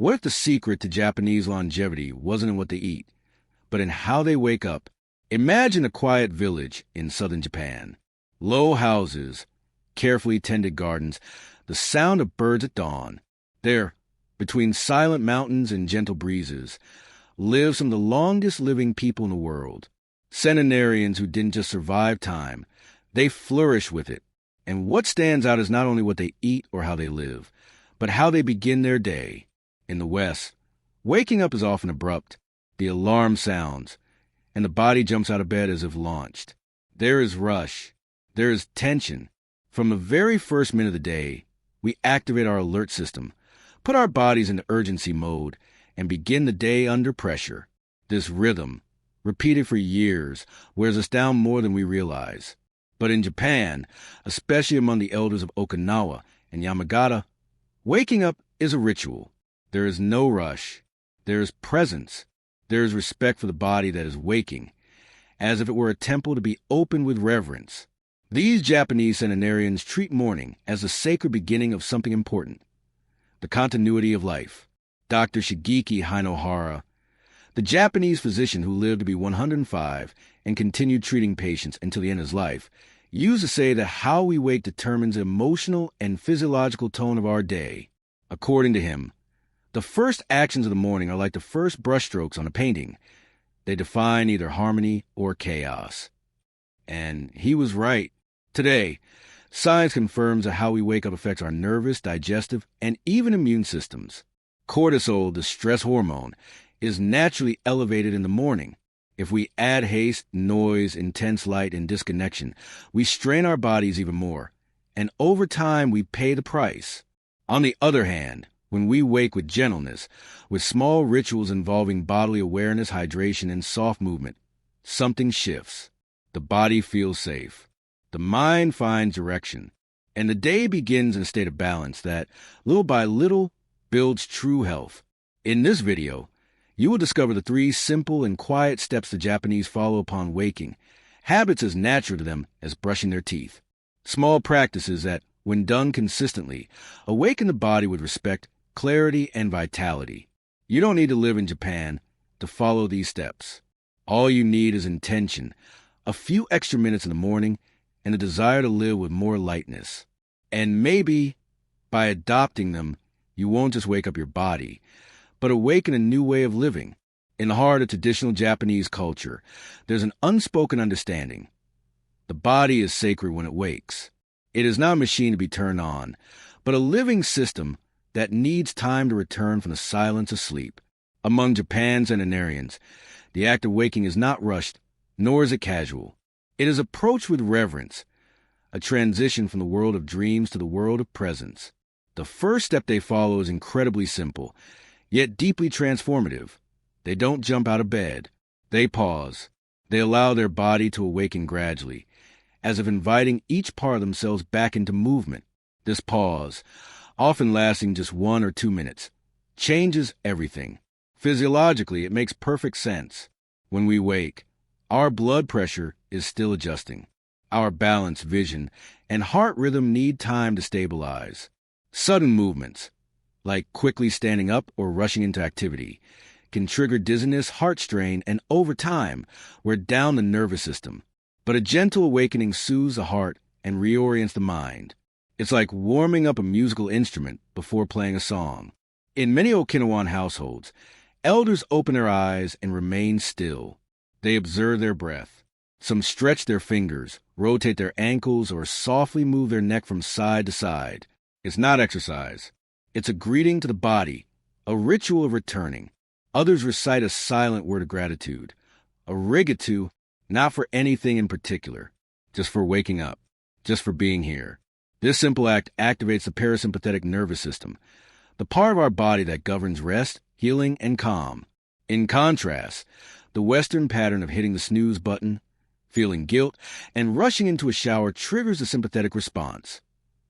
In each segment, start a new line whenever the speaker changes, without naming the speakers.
What if the secret to Japanese longevity wasn't in what they eat, but in how they wake up? Imagine a quiet village in southern Japan. Low houses, carefully tended gardens, the sound of birds at dawn. There, between silent mountains and gentle breezes, live some of the longest living people in the world. Centenarians who didn't just survive time, they flourish with it. And what stands out is not only what they eat or how they live, but how they begin their day. In the West, waking up is often abrupt. The alarm sounds, and the body jumps out of bed as if launched. There is rush. There is tension. From the very first minute of the day, we activate our alert system, put our bodies into urgency mode, and begin the day under pressure. This rhythm, repeated for years, wears us down more than we realize. But in Japan, especially among the elders of Okinawa and Yamagata, waking up is a ritual. There is no rush. There is presence. There is respect for the body that is waking, as if it were a temple to be opened with reverence. These Japanese centenarians treat morning as the sacred beginning of something important, the continuity of life. Dr. Shigeaki Hinohara, the Japanese physician who lived to be 105 and continued treating patients until the end of his life, used to say that how we wake determines the emotional and physiological tone of our day. According to him, the first actions of the morning are like the first brushstrokes on a painting. They define either harmony or chaos. And he was right. Today, science confirms that how we wake up affects our nervous, digestive, and even immune systems. Cortisol, the stress hormone, is naturally elevated in the morning. If we add haste, noise, intense light, and disconnection, we strain our bodies even more. And over time, we pay the price. On the other hand, when we wake with gentleness, with small rituals involving bodily awareness, hydration, and soft movement, something shifts. The body feels safe. The mind finds direction. And the day begins in a state of balance that, little by little, builds true health. In this video, you will discover the 3 simple and quiet steps the Japanese follow upon waking, habits as natural to them as brushing their teeth. Small practices that, when done consistently, awaken the body with respect, clarity, and vitality. You don't need to live in Japan to follow these steps. All you need is intention, a few extra minutes in the morning, and a desire to live with more lightness. And maybe, by adopting them, you won't just wake up your body, but awaken a new way of living. In the heart of traditional Japanese culture, there's an unspoken understanding. The body is sacred when it wakes. It is not a machine to be turned on, but a living system that needs time to return from the silence of sleep. Among Japan's centenarians, the act of waking is not rushed, nor is it casual. It is approached with reverence, a transition from the world of dreams to the world of presence. The first step they follow is incredibly simple, yet deeply transformative. They don't jump out of bed. They pause. They allow their body to awaken gradually, as if inviting each part of themselves back into movement. This pause, often lasting just 1 or 2 minutes, changes everything. Physiologically, it makes perfect sense. When we wake, our blood pressure is still adjusting. Our balance, vision, and heart rhythm need time to stabilize. Sudden movements, like quickly standing up or rushing into activity, can trigger dizziness, heart strain, and over time, wear down the nervous system. But a gentle awakening soothes the heart and reorients the mind. It's like warming up a musical instrument before playing a song. In many Okinawan households, elders open their eyes and remain still. They observe their breath. Some stretch their fingers, rotate their ankles, or softly move their neck from side to side. It's not exercise. It's a greeting to the body, a ritual of returning. Others recite a silent word of gratitude, a rigatsu, not for anything in particular, just for waking up, just for being here. This simple act activates the parasympathetic nervous system, the part of our body that governs rest, healing, and calm. In contrast, the Western pattern of hitting the snooze button, feeling guilt, and rushing into a shower triggers the sympathetic response,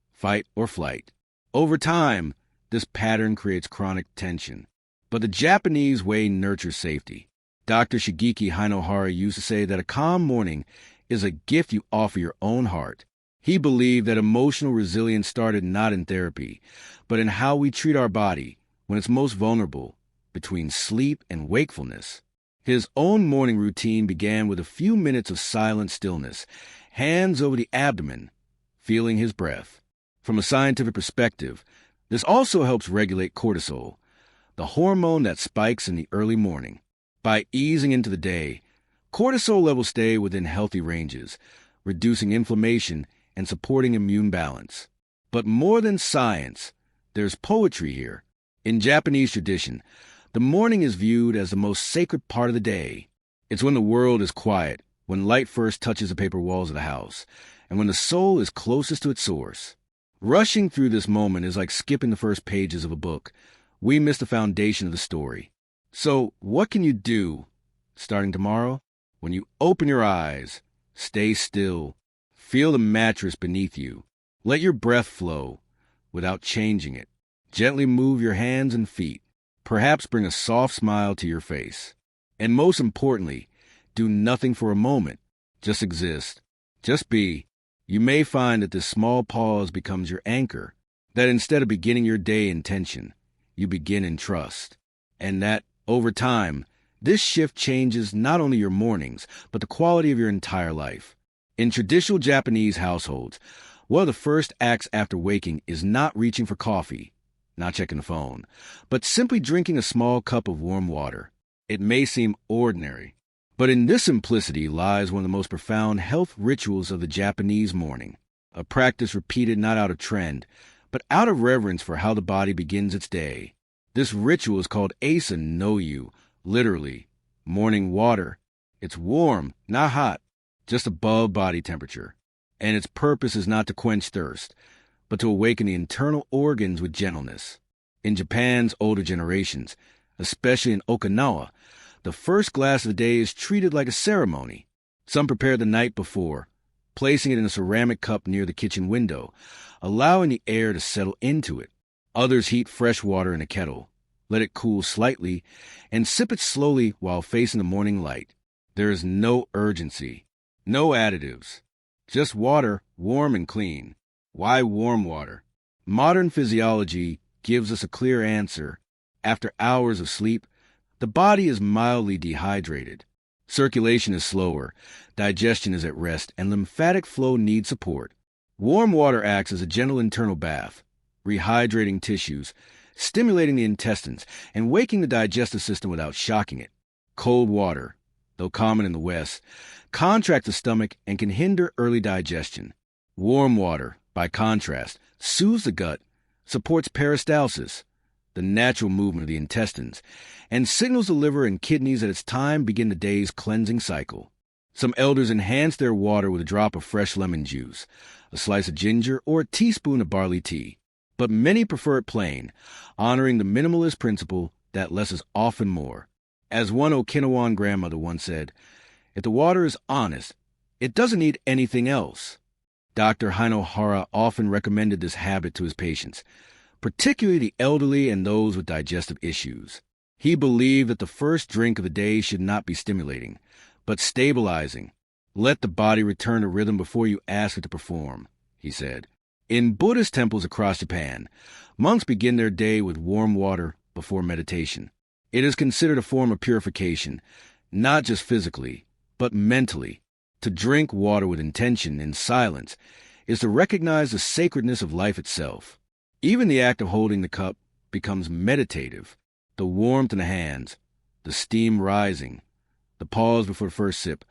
fight or flight. Over time, this pattern creates chronic tension. But the Japanese way nurtures safety. Dr. Shigeaki Hinohara used to say that a calm morning is a gift you offer your own heart. He believed that emotional resilience started not in therapy, but in how we treat our body when it's most vulnerable, between sleep and wakefulness. His own morning routine began with a few minutes of silent stillness, hands over the abdomen, feeling his breath. From a scientific perspective, this also helps regulate cortisol, the hormone that spikes in the early morning. By easing into the day, cortisol levels stay within healthy ranges, reducing inflammation and supporting immune balance. But more than science, there's poetry here. In Japanese tradition, the morning is viewed as the most sacred part of the day. It's when the world is quiet, when light first touches the paper walls of the house, and when the soul is closest to its source. Rushing through this moment is like skipping the first pages of a book. We miss the foundation of the story. So, what can you do, starting tomorrow? When you open your eyes, stay still. Feel the mattress beneath you. Let your breath flow without changing it. Gently move your hands and feet. Perhaps bring a soft smile to your face. And most importantly, do nothing for a moment. Just exist. Just be. You may find that this small pause becomes your anchor, that instead of beginning your day in tension, you begin in trust. And that, over time, this shift changes not only your mornings, but the quality of your entire life. In traditional Japanese households, one of the first acts after waking is not reaching for coffee, not checking the phone, but simply drinking a small cup of warm water. It may seem ordinary, but in this simplicity lies one of the most profound health rituals of the Japanese morning, a practice repeated not out of trend, but out of reverence for how the body begins its day. This ritual is called Asa no Yu, literally, morning water. It's warm, not hot, just above body temperature. And its purpose is not to quench thirst, but to awaken the internal organs with gentleness. In Japan's older generations, especially in Okinawa, the first glass of the day is treated like a ceremony. Some prepare the night before, placing it in a ceramic cup near the kitchen window, allowing the air to settle into it. Others heat fresh water in a kettle, let it cool slightly, and sip it slowly while facing the morning light. There is no urgency, no additives, just water, warm and clean. Why warm water? Modern physiology gives us a clear answer. After hours of sleep, the body is mildly dehydrated. Circulation is slower, digestion is at rest, and lymphatic flow needs support. Warm water acts as a gentle internal bath, rehydrating tissues, stimulating the intestines, and waking the digestive system without shocking it. Cold water, though common in the West, contracts the stomach and can hinder early digestion. Warm water, by contrast, soothes the gut, supports peristalsis, the natural movement of the intestines, and signals the liver and kidneys that it's time to begin the day's cleansing cycle. Some elders enhance their water with a drop of fresh lemon juice, a slice of ginger, or a teaspoon of barley tea. But many prefer it plain, honoring the minimalist principle that less is often more. As one Okinawan grandmother once said, if the water is honest, it doesn't need anything else. Dr. Hinohara often recommended this habit to his patients, particularly the elderly and those with digestive issues. He believed that the first drink of the day should not be stimulating, but stabilizing. Let the body return to rhythm before you ask it to perform, he said. In Buddhist temples across Japan, monks begin their day with warm water before meditation. It is considered a form of purification, not just physically, but mentally. To drink water with intention in silence is to recognize the sacredness of life itself. Even the act of holding the cup becomes meditative. The warmth in the hands, the steam rising, the pause before the first sip,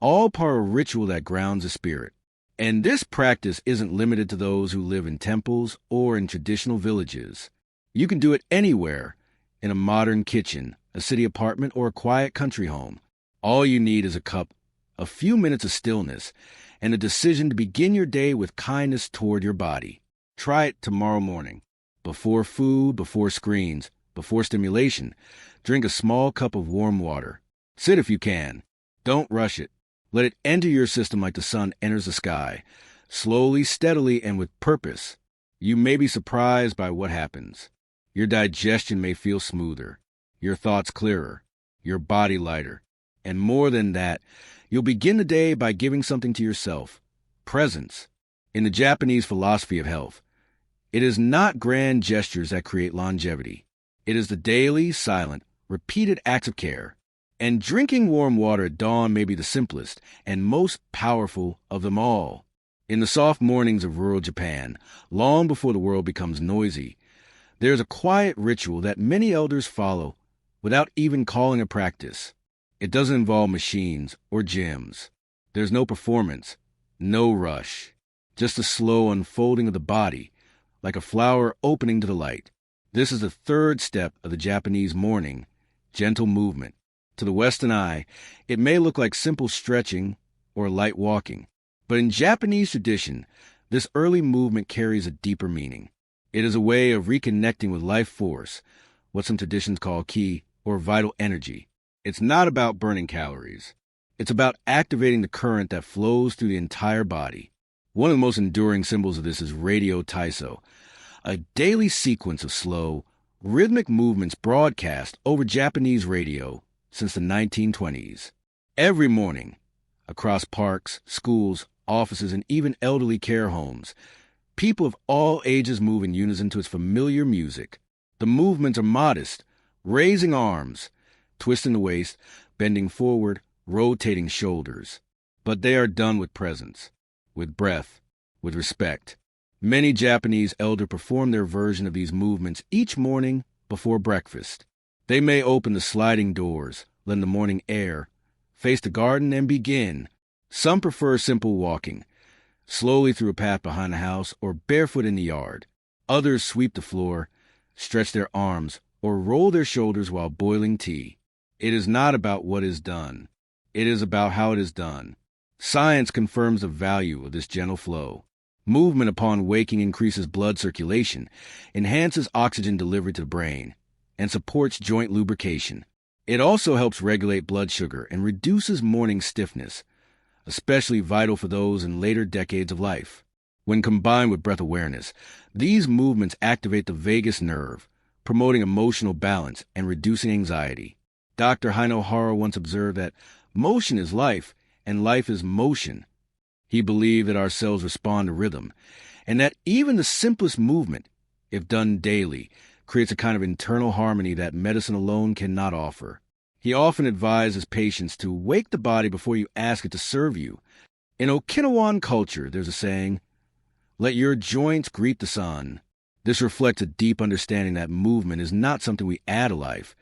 all part of a ritual that grounds the spirit. And this practice isn't limited to those who live in temples or in traditional villages. You can do it anywhere, in a modern kitchen, a city apartment, or a quiet country home. All you need is a cup, a few minutes of stillness, and a decision to begin your day with kindness toward your body. Try it tomorrow morning. Before food, before screens, before stimulation, drink a small cup of warm water. Sit if you can. Don't rush it. Let it enter your system like the sun enters the sky, slowly, steadily, and with purpose. You may be surprised by what happens. Your digestion may feel smoother, your thoughts clearer, your body lighter. And more than that, you'll begin the day by giving something to yourself. Presence. In the Japanese philosophy of health, it is not grand gestures that create longevity. It is the daily, silent, repeated acts of care. And drinking warm water at dawn may be the simplest and most powerful of them all. In the soft mornings of rural Japan, long before the world becomes noisy, there is a quiet ritual that many elders follow without even calling a practice. It doesn't involve machines or gyms. There's no performance, no rush, just a slow unfolding of the body, like a flower opening to the light. This is the third step of the Japanese morning, gentle movement. To the Western eye, it may look like simple stretching or light walking. But in Japanese tradition, this early movement carries a deeper meaning. It is a way of reconnecting with life force, what some traditions call ki, or vital energy. It's not about burning calories. It's about activating the current that flows through the entire body. One of the most enduring symbols of this is radio taiso, a daily sequence of slow, rhythmic movements broadcast over Japanese radio since the 1920s. Every morning, across parks, schools, offices, and even elderly care homes, people of all ages move in unison to its familiar music. The movements are modest, raising arms, twisting the waist, bending forward, rotating shoulders. But they are done with presence, with breath, with respect. Many Japanese elders perform their version of these movements each morning before breakfast. They may open the sliding doors, let in the morning air, face the garden, and begin. Some prefer simple walking, slowly through a path behind the house or barefoot in the yard. Others sweep the floor, stretch their arms, or roll their shoulders while boiling tea. It is not about what is done. It is about how it is done. Science confirms the value of this gentle flow. Movement upon waking increases blood circulation, enhances oxygen delivery to the brain, and supports joint lubrication. It also helps regulate blood sugar and reduces morning stiffness, especially vital for those in later decades of life. When combined with breath awareness, these movements activate the vagus nerve, promoting emotional balance and reducing anxiety. Dr. Hinohara once observed that motion is life and life is motion. He believed that our cells respond to rhythm, and that even the simplest movement, if done daily, creates a kind of internal harmony that medicine alone cannot offer. He often advised his patients to wake the body before you ask it to serve you. In Okinawan culture, there's a saying, "Let your joints greet the sun." This reflects a deep understanding that movement is not something we add to life.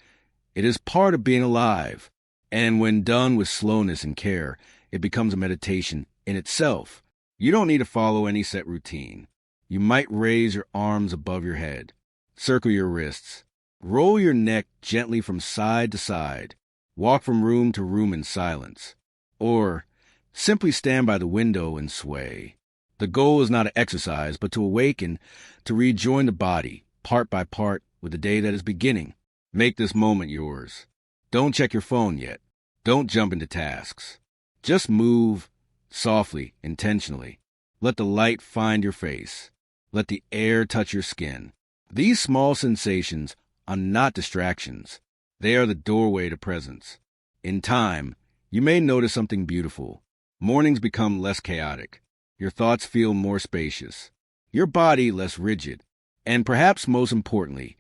It is part of being alive. And when done with slowness and care, it becomes a meditation in itself. You don't need to follow any set routine. You might raise your arms above your head, circle your wrists, roll your neck gently from side to side, walk from room to room in silence, or simply stand by the window and sway. The goal is not to exercise, but to awaken, to rejoin the body, part by part, with the day that is beginning. Make this moment yours. Don't check your phone yet. Don't jump into tasks. Just move softly, intentionally. Let the light find your face. Let the air touch your skin. These small sensations are not distractions. They are the doorway to presence. In time, you may notice something beautiful. Mornings become less chaotic. Your thoughts feel more spacious. Your body less rigid. And perhaps most importantly,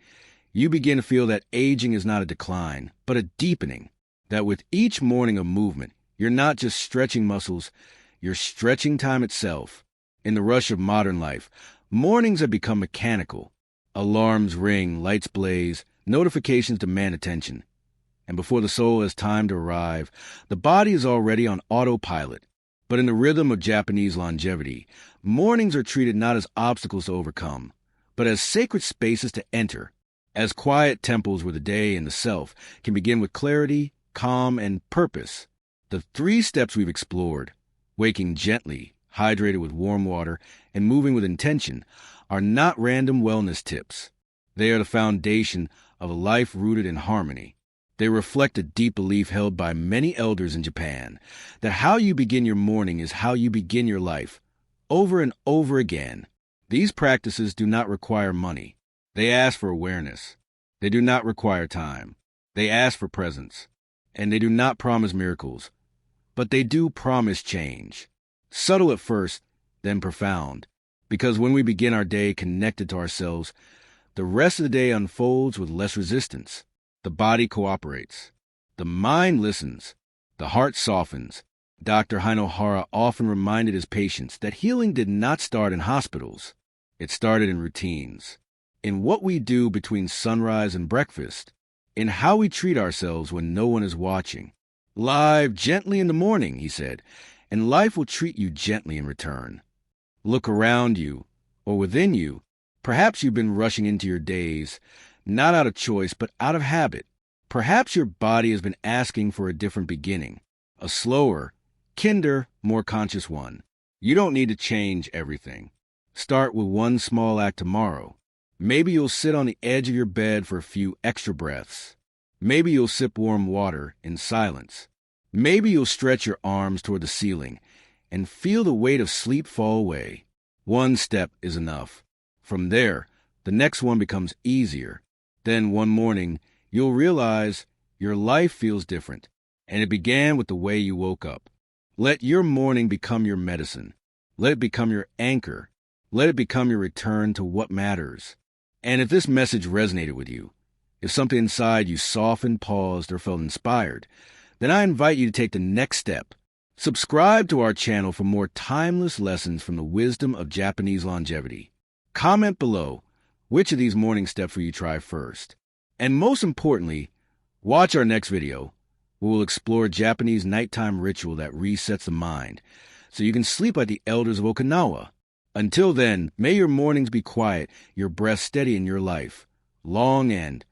you begin to feel that aging is not a decline, but a deepening. That with each morning of movement, you're not just stretching muscles, you're stretching time itself. In the rush of modern life, mornings have become mechanical. Alarms ring, lights blaze, notifications demand attention. And before the soul has time to arrive, the body is already on autopilot. But in the rhythm of Japanese longevity, mornings are treated not as obstacles to overcome, but as sacred spaces to enter, as quiet temples where the day and the self can begin with clarity, calm, and purpose. The 3 steps we've explored, waking gently, hydrated with warm water, and moving with intention, are not random wellness tips. They are the foundation of a life rooted in harmony. They reflect a deep belief held by many elders in Japan that how you begin your morning is how you begin your life, over and over again. These practices do not require money. They ask for awareness. They do not require time. They ask for presence. And they do not promise miracles, but they do promise change. Subtle at first, then profound, because when we begin our day connected to ourselves, The rest of the day unfolds with less resistance. The body cooperates. The mind listens. The heart softens. Dr. Hinohara often reminded his patients that healing did not start in hospitals. It started in routines, in what we do between sunrise and breakfast, in how we treat ourselves when no one is watching. Live gently in the morning, he said, and life will treat you gently in return. Look around you, or within you. Perhaps you've been rushing into your days, not out of choice, but out of habit. Perhaps your body has been asking for a different beginning, a slower, kinder, more conscious one. You don't need to change everything. Start with one small act tomorrow. Maybe you'll sit on the edge of your bed for a few extra breaths. Maybe you'll sip warm water in silence. Maybe you'll stretch your arms toward the ceiling and feel the weight of sleep fall away. One step is enough. From there, the next one becomes easier. Then one morning, you'll realize your life feels different, and it began with the way you woke up. Let your morning become your medicine. Let it become your anchor. Let it become your return to what matters. And if this message resonated with you, if something inside you softened, paused, or felt inspired, then I invite you to take the next step. Subscribe to our channel for more timeless lessons from the wisdom of Japanese longevity. Comment below which of these morning steps will you try first. And most importantly, watch our next video, where we'll explore a Japanese nighttime ritual that resets the mind, so you can sleep like the elders of Okinawa. Until then, may your mornings be quiet, your breath steady in your life, long and